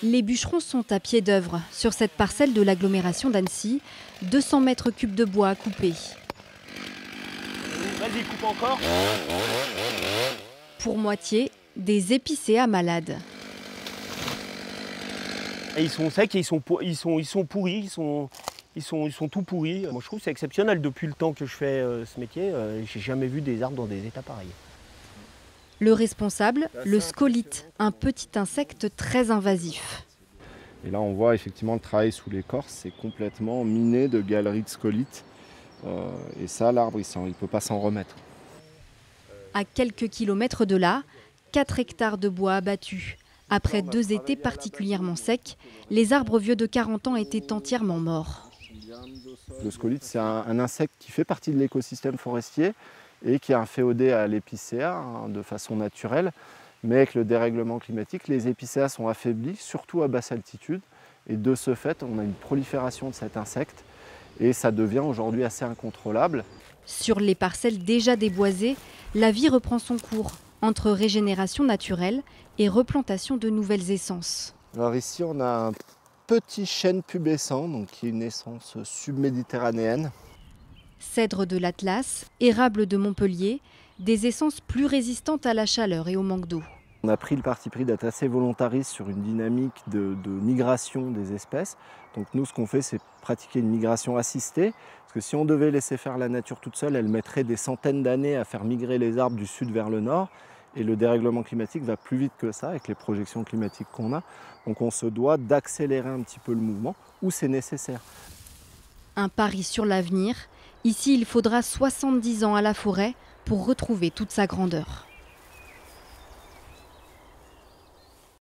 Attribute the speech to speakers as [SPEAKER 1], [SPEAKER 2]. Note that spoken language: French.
[SPEAKER 1] Les bûcherons sont à pied d'œuvre. Sur cette parcelle de l'agglomération d'Annecy, 200 mètres cubes de bois à couper.
[SPEAKER 2] Vas-y, coupe encore.
[SPEAKER 1] Pour moitié, des épicéas malades.
[SPEAKER 2] Et ils sont secs et ils sont pourris, ils sont tout pourris. Moi je trouve que c'est exceptionnel depuis le temps que je fais ce métier. J'ai jamais vu des arbres dans des états pareils.
[SPEAKER 1] Le responsable, le scolite, un petit insecte très invasif.
[SPEAKER 3] Et là on voit effectivement le travail sous l'écorce, c'est complètement miné de galeries de scolytes. Et ça l'arbre il ne peut pas s'en remettre.
[SPEAKER 1] À quelques kilomètres de là, 4 hectares de bois abattus. Après 2 étés particulièrement secs, les arbres vieux de 40 ans étaient entièrement morts.
[SPEAKER 3] Le scolyte, c'est un insecte qui fait partie de l'écosystème forestier et qui est inféodé à l'épicéa de façon naturelle. Mais avec le dérèglement climatique, les épicéas sont affaiblis, surtout à basse altitude. Et de ce fait, on a une prolifération de cet insecte et ça devient aujourd'hui assez incontrôlable.
[SPEAKER 1] Sur les parcelles déjà déboisées, la vie reprend son cours entre régénération naturelle et replantation de nouvelles essences.
[SPEAKER 3] Alors ici, on a un petit chêne pubescent, donc qui est une essence subméditerranéenne.
[SPEAKER 1] Cèdre de l'Atlas, érable de Montpellier, des essences plus résistantes à la chaleur et au manque d'eau.
[SPEAKER 3] On a pris le parti pris d'être assez volontariste sur une dynamique de migration des espèces. Donc nous, ce qu'on fait, c'est pratiquer une migration assistée. Parce que si on devait laisser faire la nature toute seule, elle mettrait des centaines d'années à faire migrer les arbres du sud vers le nord. Et le dérèglement climatique va plus vite que ça avec les projections climatiques qu'on a. Donc on se doit d'accélérer un petit peu le mouvement où c'est nécessaire.
[SPEAKER 1] Un pari sur l'avenir. Ici, il faudra 70 ans à la forêt pour retrouver toute sa grandeur.